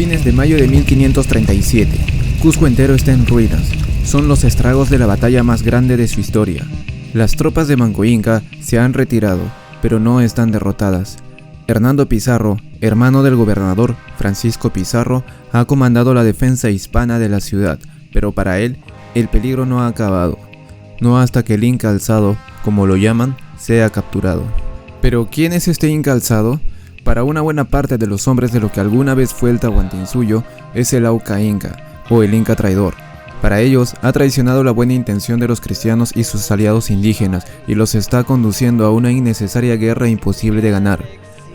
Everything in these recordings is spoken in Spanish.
Fines de mayo de 1537. Cusco entero está en ruinas. Son los estragos de la batalla más grande de su historia. Las tropas de Manco Inca se han retirado, pero no están derrotadas. Hernando Pizarro, hermano del gobernador Francisco Pizarro, ha comandado la defensa hispana de la ciudad, pero para él, el peligro no ha acabado. No hasta que el Inca alzado, como lo llaman, sea capturado. Pero ¿quién es este Inca alzado? Para una buena parte de los hombres de lo que alguna vez fue el Tahuantinsuyo, es el Auca Inca, o el Inca traidor. Para ellos, ha traicionado la buena intención de los cristianos y sus aliados indígenas, y los está conduciendo a una innecesaria guerra imposible de ganar.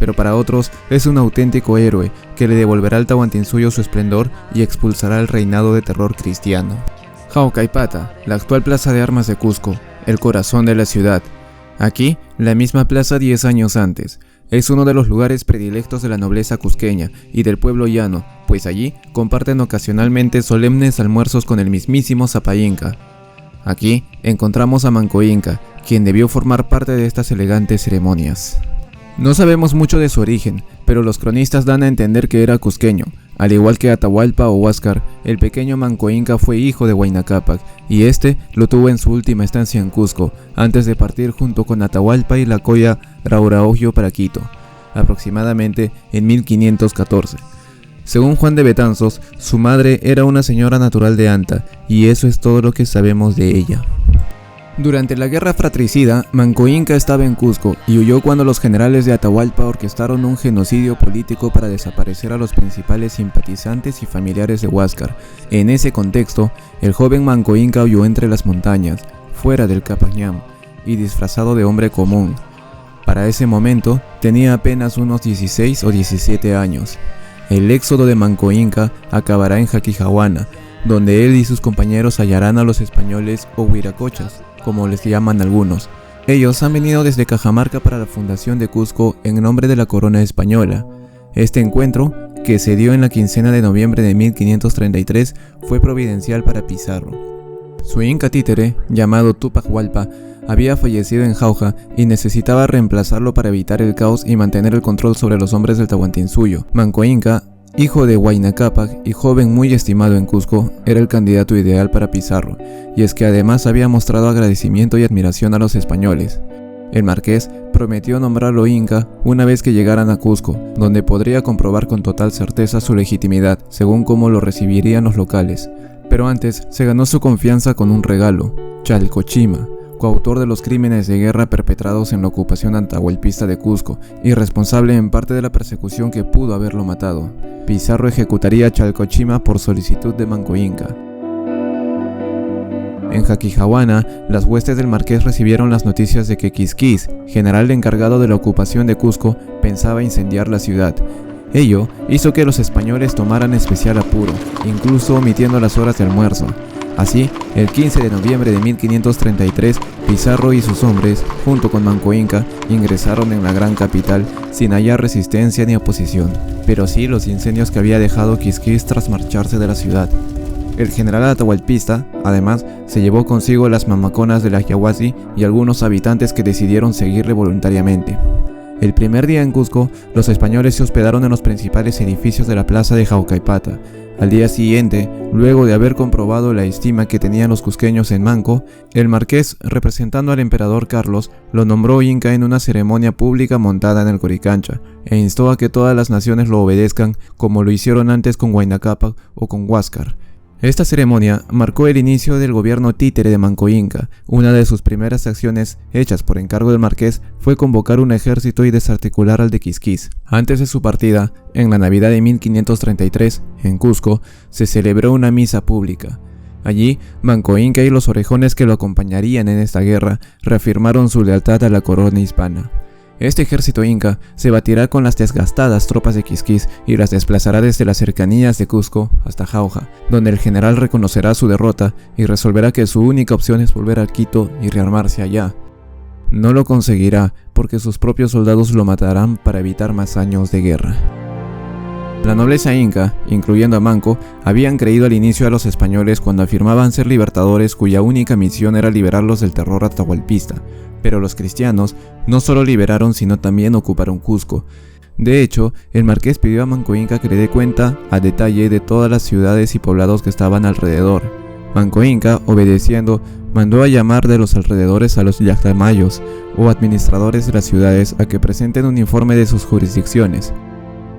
Pero para otros, es un auténtico héroe, que le devolverá al Tahuantinsuyo su esplendor y expulsará el reinado de terror cristiano. Jaucaypata, la actual plaza de armas de Cusco, el corazón de la ciudad. Aquí, la misma plaza 10 años antes. Es uno de los lugares predilectos de la nobleza cusqueña y del pueblo llano, pues allí comparten ocasionalmente solemnes almuerzos con el mismísimo Zapa Inca. Aquí encontramos a Manco Inca, quien debió formar parte de estas elegantes ceremonias. No sabemos mucho de su origen, pero los cronistas dan a entender que era cusqueño. Al igual que Atahualpa o Huáscar, el pequeño Manco Inca fue hijo de Huayna Cápac, y este lo tuvo en su última estancia en Cusco, antes de partir junto con Atahualpa y la coya Rauraogio para Quito, aproximadamente en 1514. Según Juan de Betanzos, su madre era una señora natural de Anta, y eso es todo lo que sabemos de ella. Durante la guerra fratricida, Manco Inca estaba en Cusco y huyó cuando los generales de Atahualpa orquestaron un genocidio político para desaparecer a los principales simpatizantes y familiares de Huáscar. En ese contexto, el joven Manco Inca huyó entre las montañas, fuera del Capañán, y disfrazado de hombre común. Para ese momento, tenía apenas unos 16 o 17 años. El éxodo de Manco Inca acabará en Jaquijahuana, donde él y sus compañeros hallarán a los españoles o huiracochas, como les llaman algunos. Ellos han venido desde Cajamarca para la fundación de Cusco en nombre de la corona española. Este encuentro, que se dio en la quincena de noviembre de 1533, fue providencial para Pizarro. Su Inca títere, llamado Túpac Hualpa, había fallecido en Jauja y necesitaba reemplazarlo para evitar el caos y mantener el control sobre los hombres del Tahuantinsuyo. Manco Inca, hijo de Huayna Cápac y joven muy estimado en Cusco, era el candidato ideal para Pizarro, y es que además había mostrado agradecimiento y admiración a los españoles. El marqués prometió nombrarlo Inca una vez que llegaran a Cusco, donde podría comprobar con total certeza su legitimidad, según cómo lo recibirían los locales. Pero antes se ganó su confianza con un regalo: Chalcochima, coautor de los crímenes de guerra perpetrados en la ocupación atahualpista de Cusco y responsable en parte de la persecución que pudo haberlo matado. Pizarro ejecutaría a Chalcochima por solicitud de Manco Inca. En Jaquijahuana, las huestes del marqués recibieron las noticias de que Quisquis, general encargado de la ocupación de Cusco, pensaba incendiar la ciudad. Ello hizo que los españoles tomaran especial apuro, incluso omitiendo las horas de almuerzo. Así, el 15 de noviembre de 1533, Pizarro y sus hombres, junto con Manco Inca, ingresaron en la gran capital sin hallar resistencia ni oposición, pero sí los incendios que había dejado Quisquis tras marcharse de la ciudad. El general atahualpista, además, se llevó consigo las mamaconas de la Yahuasi y algunos habitantes que decidieron seguirle voluntariamente. El primer día en Cusco, los españoles se hospedaron en los principales edificios de la plaza de Jaucaypata. Al día siguiente, luego de haber comprobado la estima que tenían los cusqueños en Manco, el marqués, representando al emperador Carlos, lo nombró Inca en una ceremonia pública montada en el Coricancha, e instó a que todas las naciones lo obedezcan como lo hicieron antes con Huayna Cápac o con Huáscar. Esta ceremonia marcó el inicio del gobierno títere de Manco Inca. Una de sus primeras acciones, hechas por encargo del marqués, fue convocar un ejército y desarticular al de Quisquis. Antes de su partida, en la Navidad de 1533, en Cusco, se celebró una misa pública. Allí, Manco Inca y los orejones que lo acompañarían en esta guerra reafirmaron su lealtad a la corona hispana. Este ejército inca se batirá con las desgastadas tropas de Quisquis y las desplazará desde las cercanías de Cusco hasta Jauja, donde el general reconocerá su derrota y resolverá que su única opción es volver a Quito y rearmarse allá. No lo conseguirá porque sus propios soldados lo matarán para evitar más años de guerra. La nobleza inca, incluyendo a Manco, habían creído al inicio a los españoles cuando afirmaban ser libertadores cuya única misión era liberarlos del terror atahualpista. Pero los cristianos no solo liberaron sino también ocuparon Cusco. De hecho, el marqués pidió a Manco Inca que le dé cuenta a detalle de todas las ciudades y poblados que estaban alrededor. Manco Inca, obedeciendo, mandó a llamar de los alrededores a los yactamayos o administradores de las ciudades a que presenten un informe de sus jurisdicciones.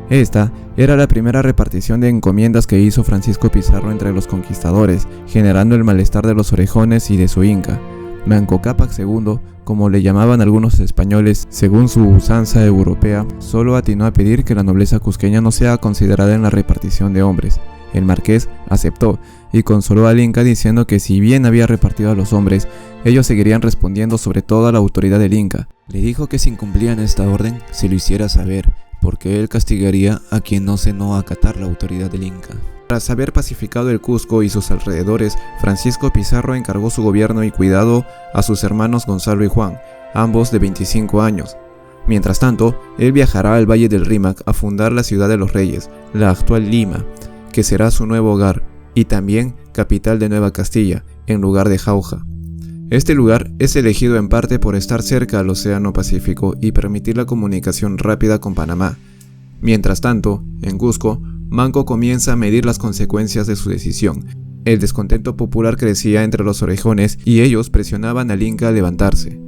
Esta era la primera repartición de encomiendas que hizo Francisco Pizarro entre los conquistadores, generando el malestar de los orejones y de su inca. Manco Cápac II, como le llamaban algunos españoles, según su usanza europea, solo atinó a pedir que la nobleza cusqueña no sea considerada en la repartición de hombres. El marqués aceptó y consoló al inca diciendo que si bien había repartido a los hombres, ellos seguirían respondiendo sobre todo a la autoridad del inca. Le dijo que si incumplían esta orden, se lo hiciera saber, porque él castigaría a quien no acatar la autoridad del inca. Tras haber pacificado el Cusco y sus alrededores, Francisco Pizarro encargó su gobierno y cuidado a sus hermanos Gonzalo y Juan, ambos de 25 años. Mientras tanto, él viajará al Valle del Rímac a fundar la ciudad de los Reyes, la actual Lima, que será su nuevo hogar, y también capital de Nueva Castilla, en lugar de Jauja. Este lugar es elegido en parte por estar cerca al Océano Pacífico y permitir la comunicación rápida con Panamá. Mientras tanto, en Cusco, Manco comienza a medir las consecuencias de su decisión. El descontento popular crecía entre los orejones y ellos presionaban al inca a levantarse.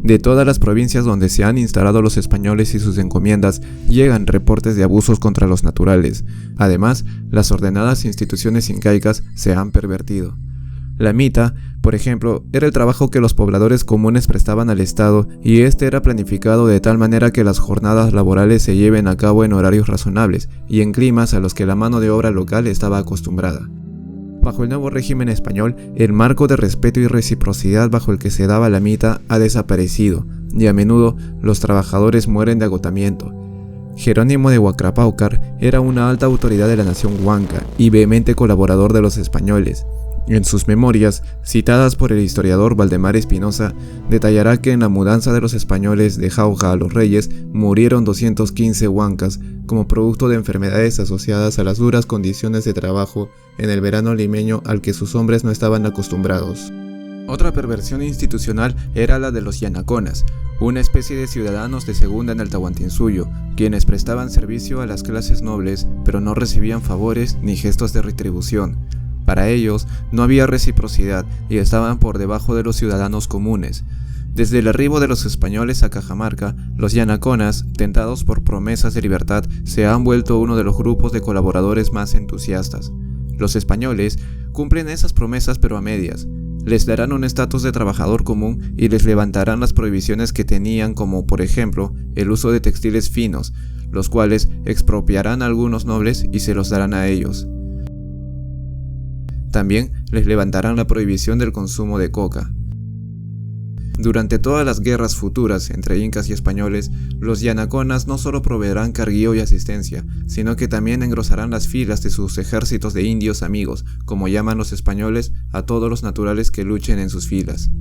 De todas las provincias donde se han instalado los españoles y sus encomiendas, llegan reportes de abusos contra los naturales. Además, las ordenadas instituciones incaicas se han pervertido. La mita, por ejemplo, era el trabajo que los pobladores comunes prestaban al Estado y este era planificado de tal manera que las jornadas laborales se lleven a cabo en horarios razonables y en climas a los que la mano de obra local estaba acostumbrada. Bajo el nuevo régimen español, el marco de respeto y reciprocidad bajo el que se daba la mita ha desaparecido y a menudo los trabajadores mueren de agotamiento. Jerónimo de Huacrapáucar era una alta autoridad de la nación huanca y vehemente colaborador de los españoles. En sus memorias, citadas por el historiador Valdemar Espinosa, detallará que en la mudanza de los españoles de Jauja a los Reyes murieron 215 huancas como producto de enfermedades asociadas a las duras condiciones de trabajo en el verano limeño al que sus hombres no estaban acostumbrados. Otra perversión institucional era la de los yanaconas, una especie de ciudadanos de segunda en el Tahuantinsuyo, quienes prestaban servicio a las clases nobles pero no recibían favores ni gestos de retribución. Para ellos no había reciprocidad y estaban por debajo de los ciudadanos comunes. Desde el arribo de los españoles a Cajamarca, los yanaconas, tentados por promesas de libertad, se han vuelto uno de los grupos de colaboradores más entusiastas. Los españoles cumplen esas promesas pero a medias. Les darán un estatus de trabajador común y les levantarán las prohibiciones que tenían, como por ejemplo el uso de textiles finos, los cuales expropiarán a algunos nobles y se los darán a ellos. También les levantarán la prohibición del consumo de coca. Durante todas las guerras futuras entre incas y españoles, los yanaconas no solo proveerán carguío y asistencia, sino que también engrosarán las filas de sus ejércitos de indios amigos, como llaman los españoles a todos los naturales que luchen en sus filas.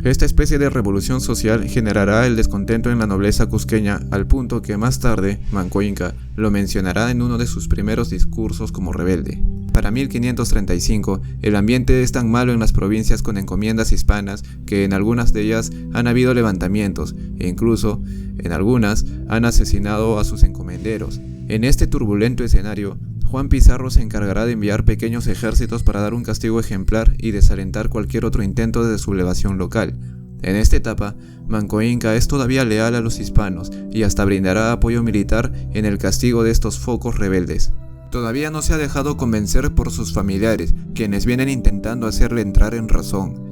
Esta especie de revolución social generará el descontento en la nobleza cusqueña al punto que más tarde Manco Inca lo mencionará en uno de sus primeros discursos como rebelde. Para 1535, el ambiente es tan malo en las provincias con encomiendas hispanas que en algunas de ellas han habido levantamientos e incluso en algunas han asesinado a sus encomenderos. En este turbulento escenario, Juan Pizarro se encargará de enviar pequeños ejércitos para dar un castigo ejemplar y desalentar cualquier otro intento de sublevación local. En esta etapa, Manco Inca es todavía leal a los hispanos y hasta brindará apoyo militar en el castigo de estos focos rebeldes. Todavía no se ha dejado convencer por sus familiares, quienes vienen intentando hacerle entrar en razón.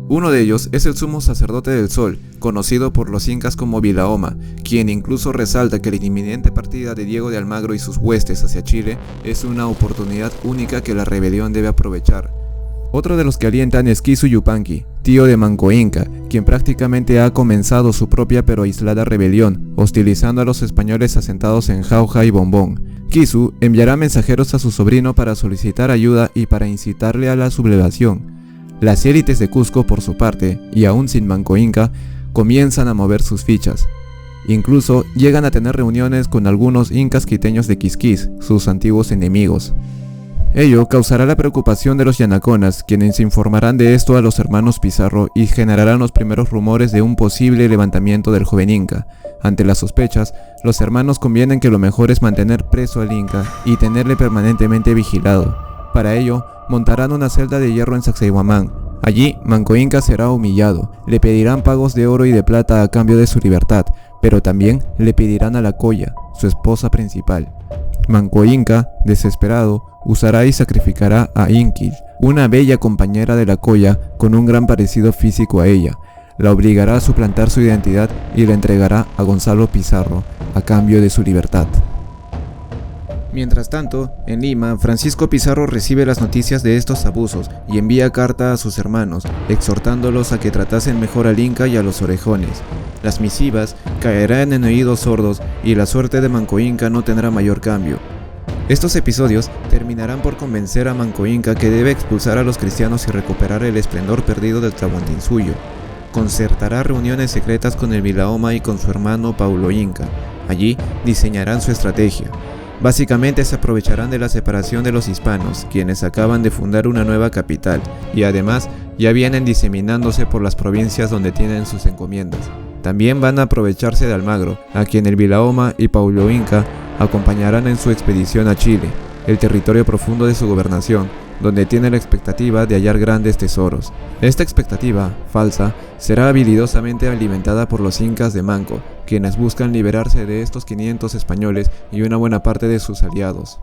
Uno de ellos es el sumo sacerdote del Sol, conocido por los incas como Vilahoma, quien incluso resalta que la inminente partida de Diego de Almagro y sus huestes hacia Chile es una oportunidad única que la rebelión debe aprovechar. Otro de los que alientan es Kisu Yupanqui, tío de Manco Inca, quien prácticamente ha comenzado su propia pero aislada rebelión, hostilizando a los españoles asentados en Jauja y Bombón. Kisu enviará mensajeros a su sobrino para solicitar ayuda y para incitarle a la sublevación. Las élites de Cusco, por su parte, y aún sin Manco Inca, comienzan a mover sus fichas. Incluso llegan a tener reuniones con algunos incas quiteños de Quisquis, sus antiguos enemigos. Ello causará la preocupación de los yanaconas, quienes informarán de esto a los hermanos Pizarro y generarán los primeros rumores de un posible levantamiento del joven inca. Ante las sospechas, los hermanos convienen que lo mejor es mantener preso al inca y tenerle permanentemente vigilado. Para ello, montarán una celda de hierro en Sacsayhuamán. Allí, Manco Inca será humillado, le pedirán pagos de oro y de plata a cambio de su libertad, pero también le pedirán a la Colla, su esposa principal. Manco Inca, desesperado, usará y sacrificará a Inquil, una bella compañera de la Colla con un gran parecido físico a ella. La obligará a suplantar su identidad y la entregará a Gonzalo Pizarro a cambio de su libertad. Mientras tanto, en Lima, Francisco Pizarro recibe las noticias de estos abusos y envía carta a sus hermanos, exhortándolos a que tratasen mejor al Inca y a los orejones. Las misivas caerán en oídos sordos y la suerte de Manco Inca no tendrá mayor cambio. Estos episodios terminarán por convencer a Manco Inca que debe expulsar a los cristianos y recuperar el esplendor perdido del Tahuantinsuyo. Concertará reuniones secretas con el Vilaoma y con su hermano Paulo Inca. Allí diseñarán su estrategia. Básicamente se aprovecharán de la separación de los hispanos, quienes acaban de fundar una nueva capital, y además ya vienen diseminándose por las provincias donde tienen sus encomiendas. También van a aprovecharse de Almagro, a quien el Vilaoma y Paulo Inca acompañarán en su expedición a Chile, el territorio profundo de su gobernación, donde tiene la expectativa de hallar grandes tesoros. Esta expectativa, falsa, será habilidosamente alimentada por los incas de Manco, quienes buscan liberarse de estos 500 españoles y una buena parte de sus aliados.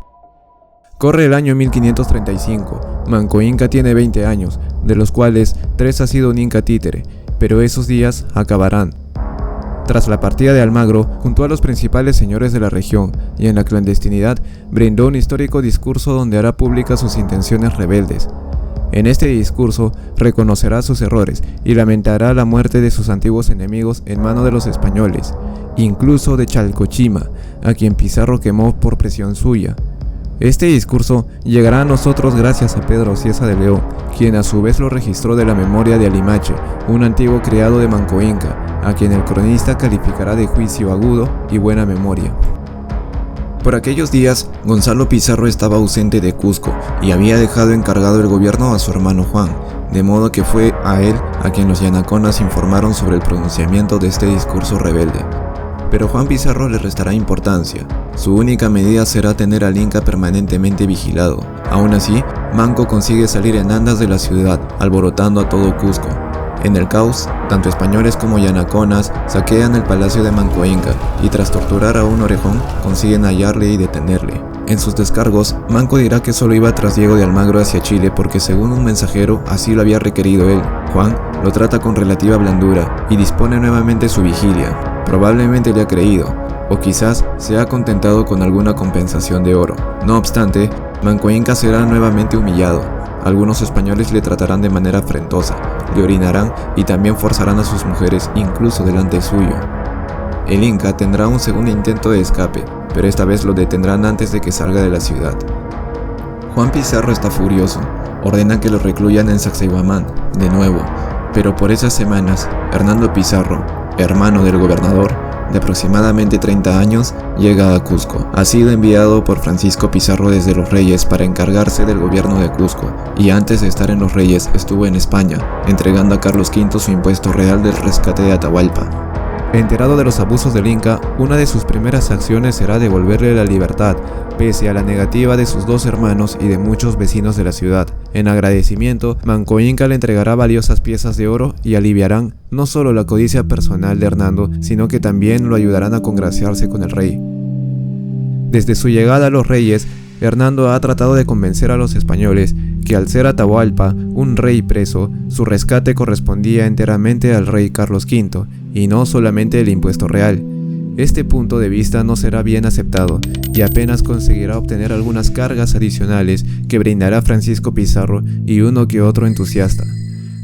Corre el año 1535, Manco Inca tiene 20 años, de los cuales 3 ha sido un inca títere, pero esos días acabarán. Tras la partida de Almagro, juntó a los principales señores de la región y en la clandestinidad brindó un histórico discurso donde hará públicas sus intenciones rebeldes. En este discurso reconocerá sus errores y lamentará la muerte de sus antiguos enemigos en manos de los españoles, incluso de Chalcochima, a quien Pizarro quemó por presión suya. Este discurso llegará a nosotros gracias a Pedro Cieza de León, quien a su vez lo registró de la memoria de Alimache, un antiguo criado de Manco Inca, a quien el cronista calificará de juicio agudo y buena memoria. Por aquellos días, Gonzalo Pizarro estaba ausente de Cusco y había dejado encargado el gobierno a su hermano Juan, de modo que fue a él a quien los yanaconas informaron sobre el pronunciamiento de este discurso rebelde. Pero Juan Pizarro le restará importancia. Su única medida será tener al Inca permanentemente vigilado. Aún así, Manco consigue salir en andas de la ciudad, alborotando a todo Cusco. En el caos, tanto españoles como yanaconas saquean el palacio de Manco Inca y tras torturar a un orejón, consiguen hallarle y detenerle. En sus descargos, Manco dirá que solo iba tras Diego de Almagro hacia Chile porque según un mensajero así lo había requerido él. Juan lo trata con relativa blandura y dispone nuevamente su vigilia. Probablemente le ha creído, o quizás se ha contentado con alguna compensación de oro. No obstante, Manco Inca será nuevamente humillado. Algunos españoles le tratarán de manera afrentosa, le orinarán y también forzarán a sus mujeres incluso delante suyo. El Inca tendrá un segundo intento de escape, pero esta vez lo detendrán antes de que salga de la ciudad. Juan Pizarro está furioso, ordena que lo recluyan en Sacsayhuamán, de nuevo, pero por esas semanas, Hernando Pizarro, hermano del gobernador, de aproximadamente 30 años, llega a Cusco. Ha sido enviado por Francisco Pizarro desde Los Reyes para encargarse del gobierno de Cusco, y antes de estar en Los Reyes estuvo en España, entregando a Carlos V su impuesto real del rescate de Atahualpa. Enterado de los abusos del Inca, una de sus primeras acciones será devolverle la libertad, pese a la negativa de sus 2 hermanos y de muchos vecinos de la ciudad. En agradecimiento, Manco Inca le entregará valiosas piezas de oro y aliviarán no solo la codicia personal de Hernando, sino que también lo ayudarán a congraciarse con el rey. Desde su llegada a los Reyes, Hernando ha tratado de convencer a los españoles que al ser Atahualpa un rey preso, su rescate correspondía enteramente al rey Carlos V, y no solamente el impuesto real. Este punto de vista no será bien aceptado, y apenas conseguirá obtener algunas cargas adicionales que brindará Francisco Pizarro y uno que otro entusiasta.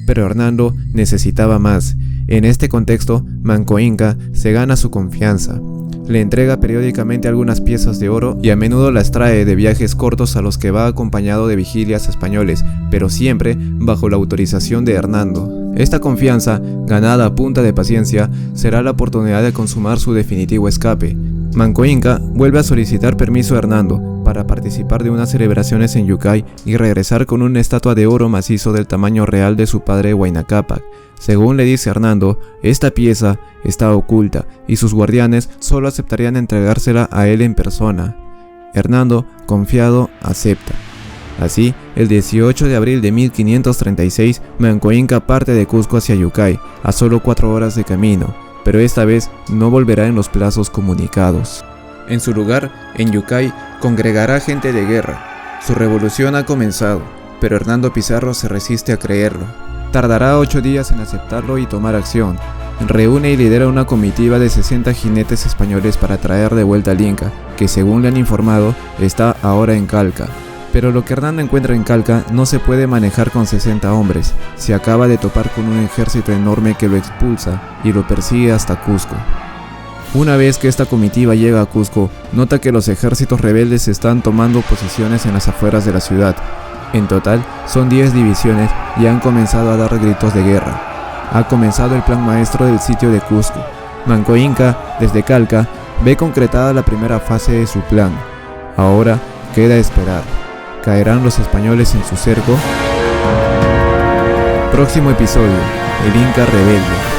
Pero Hernando necesitaba más. En este contexto, Manco Inca se gana su confianza. Le entrega periódicamente algunas piezas de oro y a menudo las trae de viajes cortos a los que va acompañado de vigilias españoles, pero siempre bajo la autorización de Hernando. Esta confianza, ganada a punta de paciencia, será la oportunidad de consumar su definitivo escape. Manco Inca vuelve a solicitar permiso a Hernando para participar de unas celebraciones en Yucay y regresar con una estatua de oro macizo del tamaño real de su padre Huayna Cápac. Según le dice Hernando, esta pieza está oculta y sus guardianes solo aceptarían entregársela a él en persona. Hernando, confiado, acepta. Así, el 18 de abril de 1536, Manco Inca parte de Cusco hacia Yucay, a solo 4 horas de camino, pero esta vez no volverá en los plazos comunicados. En su lugar, en Yucay, congregará gente de guerra. Su revolución ha comenzado, pero Hernando Pizarro se resiste a creerlo. Tardará 8 días en aceptarlo y tomar acción. Reúne y lidera una comitiva de 60 jinetes españoles para traer de vuelta al Inca, que según le han informado, está ahora en Calca. Pero lo que Hernando encuentra en Calca no se puede manejar con 60 hombres. Se acaba de topar con un ejército enorme que lo expulsa y lo persigue hasta Cusco. Una vez que esta comitiva llega a Cusco, nota que los ejércitos rebeldes están tomando posiciones en las afueras de la ciudad. En total, son 10 divisiones y han comenzado a dar gritos de guerra. Ha comenzado el plan maestro del sitio de Cusco. Manco Inca, desde Calca, ve concretada la primera fase de su plan. Ahora queda esperar. ¿Caerán los españoles en su cerco? Próximo episodio: el Inca rebelde.